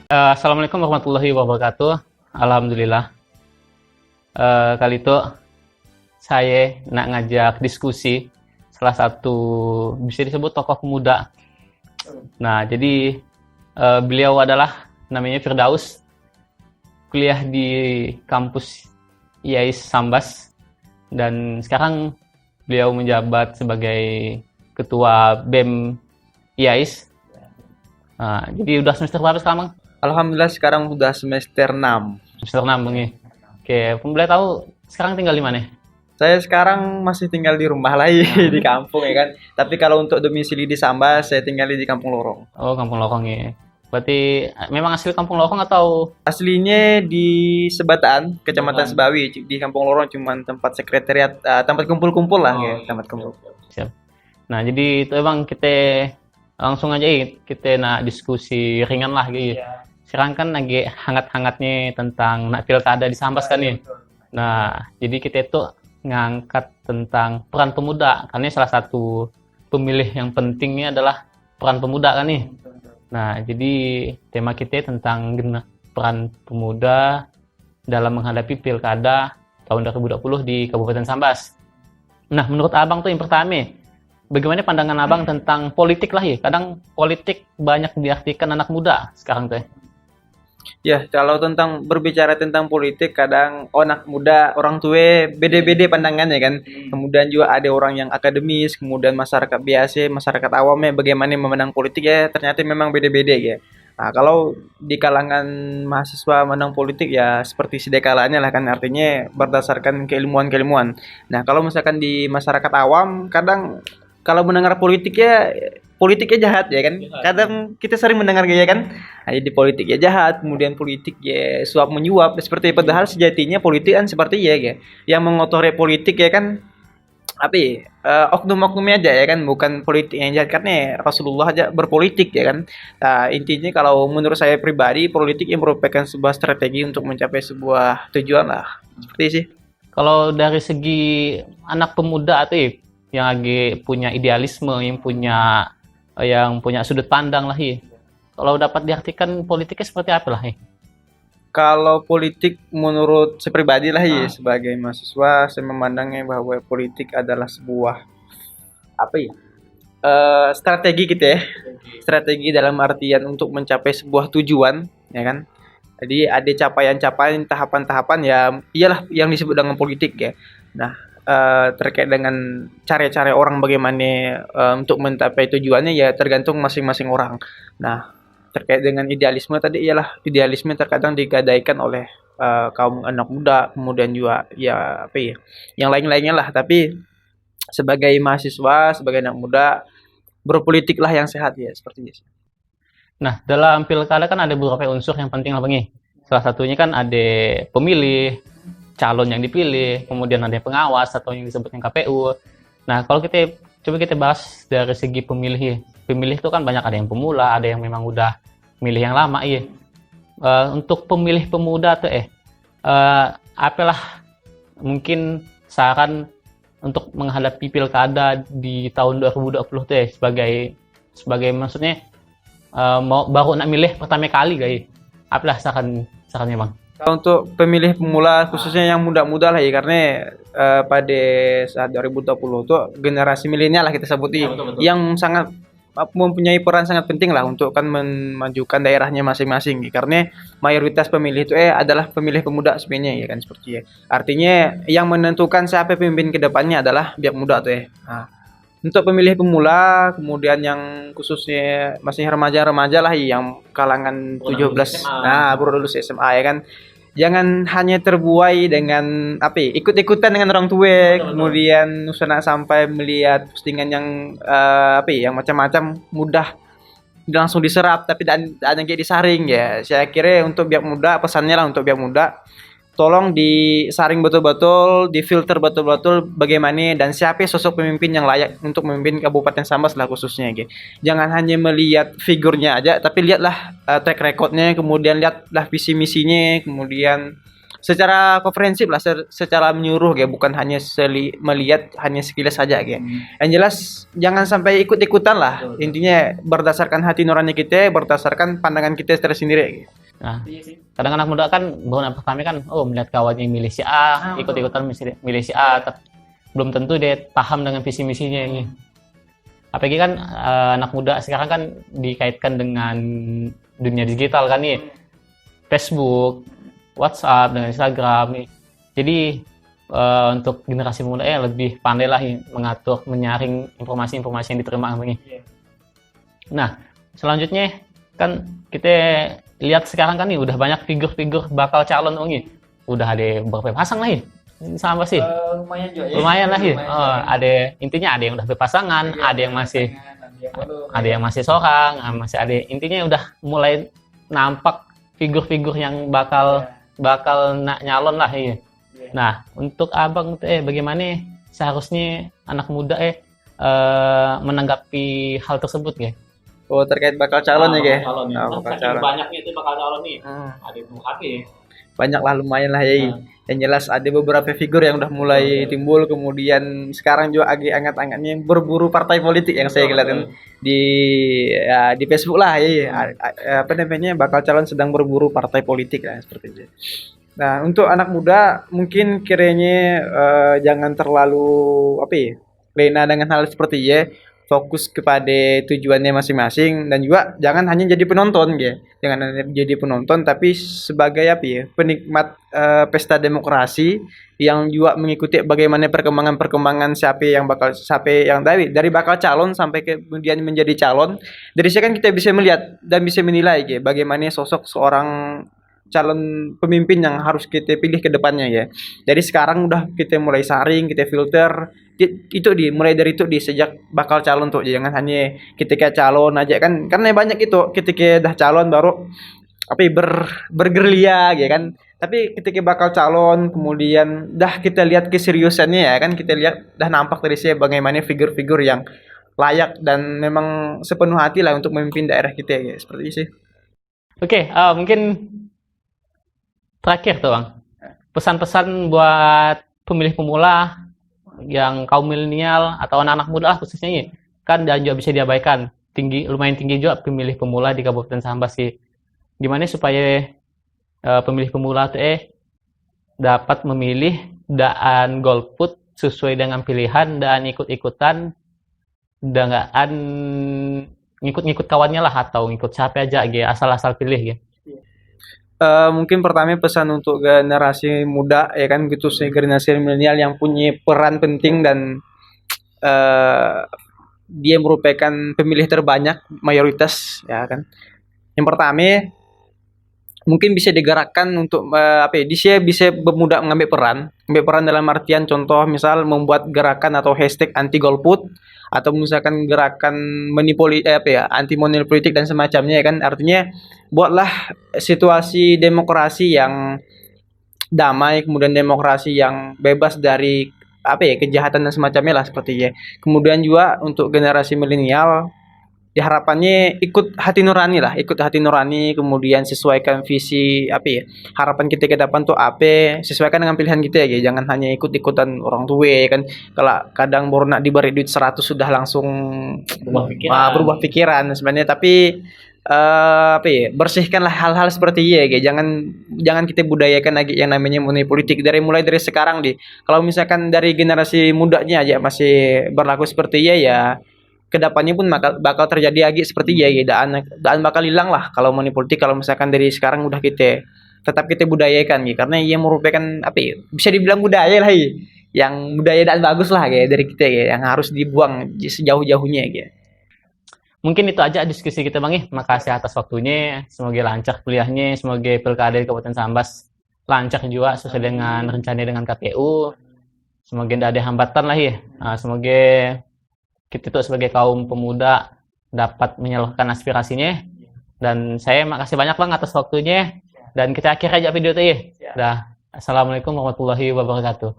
Assalamualaikum warahmatullahi wabarakatuh. Alhamdulillah. Kali itu saya nak ngajak diskusi salah satu bisa disebut tokoh pemuda. Nah, jadi beliau adalah namanya Firdaus, kuliah di kampus IAIS Sambas dan sekarang beliau menjabat sebagai ketua BEM IAIS. Nah, jadi udah semester berapa sekarang, Bang? Alhamdulillah sekarang udah semester 6. Semester 6, Bang, ya. Oke, boleh tahu sekarang tinggal di mana? Saya sekarang masih tinggal di rumah lagi di kampung ya kan. Tapi kalau untuk domisili di Sambas, saya tinggal di Kampung Lorong. Oh, Kampung Lokong ya. Berarti memang asli Kampung Lokong atau Aslinya di Sebataan, Kecamatan Sebataan. Sebawi. Di Kampung Lorong cuman tempat sekretariat, tempat kumpul-kumpul lah ya, tempat kumpul. siap? Nah, jadi itu emang kita langsung aja kita nak diskusi ringan lah gitu. Sekarang kan lagi hangat-hangatnya tentang nak pilkada di Sambas kan nih. Nah, jadi kita itu ngangkat tentang peran pemuda, karena salah satu pemilih yang pentingnya adalah peran pemuda kan nih. Nah, jadi tema kita tentang peran pemuda dalam menghadapi pilkada tahun 2020 di Kabupaten Sambas. Nah, menurut Abang tuh yang pertama, bagaimana pandangan Abang tentang politik lah ya? Kadang politik banyak diartikan anak muda sekarang tuh. Ya, kalau berbicara tentang politik, kadang anak muda, orang tua beda-beda pandangannya kan. Kemudian juga ada orang yang akademis, kemudian masyarakat biasa, masyarakat awamnya bagaimana memandang politik ya, ternyata memang beda-beda ya. Nah, kalau di kalangan mahasiswa memandang politik ya seperti sedekalanya lah kan, artinya berdasarkan keilmuan-keilmuan. Nah, kalau misalkan di masyarakat awam, kadang kalau mendengar politik ya politiknya jahat ya kan. Kadang kita sering mendengar gaya kan. Nah, jadi politik ya jahat, kemudian politik ya suap menyuap seperti itu. Padahal sejatinya politik kan seperti ya, yang mengotori politik ya kan apa ya, oknum-oknumnya aja ya kan, bukan politik yang jahat karena Rasulullah aja berpolitik ya kan. Nah, intinya kalau menurut saya pribadi politik yang merupakan sebuah strategi untuk mencapai sebuah tujuan lah. Seperti itu sih. Kalau dari segi anak pemuda tuh ya, yang lagi punya idealisme, yang punya sudut pandang lah ya. Kalau dapat diartikan politiknya seperti apa lah ya? Kalau politik menurut saya pribadi lah ya sebagai mahasiswa saya memandangnya bahwa politik adalah sebuah apa ya, strategi gitu ya, strategi dalam artian untuk mencapai sebuah tujuan ya kan. Jadi ada capaian-capaian, tahapan-tahapan ya, iyalah yang disebut dengan politik ya. Nah, terkait dengan cara-cara orang bagaimana untuk mencapai tujuannya ya tergantung masing-masing orang. Nah, terkait dengan idealisme tadi ialah idealisme terkadang digadaikan oleh kaum anak muda, kemudian juga ya apa ya, yang lain-lainnya lah. Tapi sebagai mahasiswa, sebagai anak muda, berpolitiklah yang sehat ya seperti itu. Nah, dalam pilkada kan ada beberapa unsur yang penting lah Bang ya. Salah satunya kan ada pemilih, calon yang dipilih, kemudian ada pengawas atau yang disebutnya KPU. Nah, kalau kita bahas dari segi pemilih ya. Pemilih itu kan banyak, ada yang pemula, ada yang memang udah milih yang lama ya. Untuk pemilih pemuda tuh apalah mungkin saran untuk menghadapi pilkada di tahun 2020 tuh ya, sebagai maksudnya mau baru nak milih pertama kali guys. Apalah sarannya Bang? Kalau untuk pemilih pemula khususnya yang muda-muda lah ya karena pada saat 2020 itu generasi milenial lah kita sebutin yang sangat mempunyai peran sangat penting lah untuk kan memajukan daerahnya masing-masing karena mayoritas pemilih itu adalah pemilih pemuda sebenarnya ya kan seperti ya. Artinya yang menentukan siapa pemimpin kedepannya adalah biak muda tuh ya. Nah, untuk pemilih pemula, kemudian yang khususnya masih remaja-remaja lah yang kalangan 17, nah baru lulus SMA ya kan. Jangan hanya terbuai dengan apa ya, ikut-ikutan dengan orang tua, kemudian usana sampai melihat postingan yang apa ya, yang macam-macam mudah langsung diserap tapi ada yang kayak disaring ya. Saya kira untuk biak muda pesannya lah untuk biak muda tolong disaring betul-betul, difilter betul-betul bagaimana dan siapa sosok pemimpin yang layak untuk memimpin Kabupaten Sambas lah khususnya gitu. Jangan hanya melihat figurnya aja, tapi lihatlah track recordnya, kemudian lihatlah visi misinya, kemudian secara komprehensif lah, secara menyeluruh ya, bukan hanya melihat hanya sekilas saja ya. Yang jelas jangan sampai ikut-ikutan lah. Intinya berdasarkan hati nurani kita, berdasarkan pandangan kita tersendiri. Nah, kadang anak muda kan baru pertama kan, melihat kawannya milih si A, ikut-ikutan milih si A, tapi belum tentu dia paham dengan visi misinya ini. Apalagi kan anak muda sekarang kan dikaitkan dengan dunia digital kan nih, Facebook, WhatsApp, dan Instagram nih. Jadi untuk generasi muda lebih pandai lah mengatur, menyaring informasi-informasi yang diterima nih. Nah, selanjutnya kan kita lihat sekarang kan nih udah banyak figur-figur bakal calon nih. Udah ada beberapa pasang lah sama sih. Lumayan juga ya. Lumayan lah ada intinya ada yang udah berpasangan, ada yang masih seorang, masih ada, intinya udah mulai nampak figur-figur yang bakal nyalon lah ya. Nah, untuk abang bagaimana seharusnya anak muda menanggapi hal tersebut ya? Oh, terkait bakal calon ya, bakal calon. Banyaknya itu bakal calon nih. Ada yang hati. Banyak lah, lumayan lah ya. Yang jelas ada beberapa figur yang udah mulai timbul, kemudian sekarang juga agak hangat-hangatnya berburu partai politik yang saya lihat di Facebook lah ya. Apa namanya, bakal calon sedang berburu partai politik lah, seperti itu. Nah, untuk anak muda mungkin kiranya jangan terlalu lena dengan hal seperti ya. Fokus kepada tujuannya masing-masing, dan juga jangan hanya jadi penonton ya. Jangan hanya jadi penonton, tapi sebagai penikmat pesta demokrasi yang juga mengikuti bagaimana perkembangan siapa yang dari bakal calon sampai kemudian menjadi calon. Dari sini kan kita bisa melihat dan bisa menilai ya, bagaimana sosok seorang calon pemimpin yang harus kita pilih ke depannya ya. Dari sekarang udah kita mulai saring, kita filter itu mulai dari itu sejak bakal calon tuh, jangan hanya ketika calon aja kan, karena banyak itu ketika dah calon baru bergerilya ya kan, tapi ketika bakal calon kemudian dah kita lihat keseriusannya ya kan, kita lihat dah nampak dari saya bagaimana figur-figur yang layak dan memang sepenuh hati lah untuk memimpin daerah kita ya, seperti itu sih. Oke, mungkin terakhir tuh Bang, pesan-pesan buat pemilih pemula yang kaum milenial atau anak-anak muda lah khususnya ini, kan dan juga bisa diabaikan, lumayan tinggi juga pemilih pemula di Kabupaten Sambas sih. Gimana supaya pemilih pemula tuh dapat memilih dan golput sesuai dengan pilihan dan ikut-ikutan, dan ngikut-ngikut kawannya lah atau ngikut siapa aja gitu, asal-asal pilih gitu. Mungkin pertama pesan untuk generasi muda ya kan, gitu sih, generasi milenial yang punya peran penting dan dia merupakan pemilih terbanyak mayoritas ya kan. Yang pertama mungkin bisa digerakkan untuk dia bisa bermuda mengambil peran dalam artian contoh misal membuat gerakan atau hashtag anti golput, atau misalkan gerakan anti money politik dan semacamnya ya kan. Artinya buatlah situasi demokrasi yang damai, kemudian demokrasi yang bebas dari kejahatan dan semacamnya lah, seperti ya. Kemudian juga untuk generasi milenial harapannya ikut hati nurani, kemudian sesuaikan visi harapan kita ke depan tuh sesuaikan dengan pilihan kita ya, jangan hanya ikut-ikutan orang tua ya kan. Kalau kadang baru nak diberi duit 100 sudah langsung berubah pikiran sebenarnya, tapi bersihkanlah hal-hal seperti ya, jangan kita budayakan lagi yang namanya money politik mulai dari sekarang kalau misalkan dari generasi mudanya aja masih berlaku seperti ya kedepannya pun bakal terjadi lagi seperti ya, dan bakal hilang lah kalau money politik, kalau misalkan dari sekarang udah kita tetap kita budayakan karena ia merupakan bisa dibilang budaya lah yang budaya dan bagus lah dari kita yang harus dibuang sejauh-jauhnya Mungkin itu aja diskusi kita Bang. Makasih atas waktunya, semoga lancar kuliahnya, semoga pilkada di Kabupaten Sambas lancar juga sesuai dengan rencana dengan KPU, semoga tidak ada hambatan lah semoga kita tuh sebagai kaum pemuda dapat menyalurkan aspirasinya. Dan saya makasih banyak Bang atas waktunya, dan kita akhir aja video itu Assalamualaikum warahmatullahi wabarakatuh.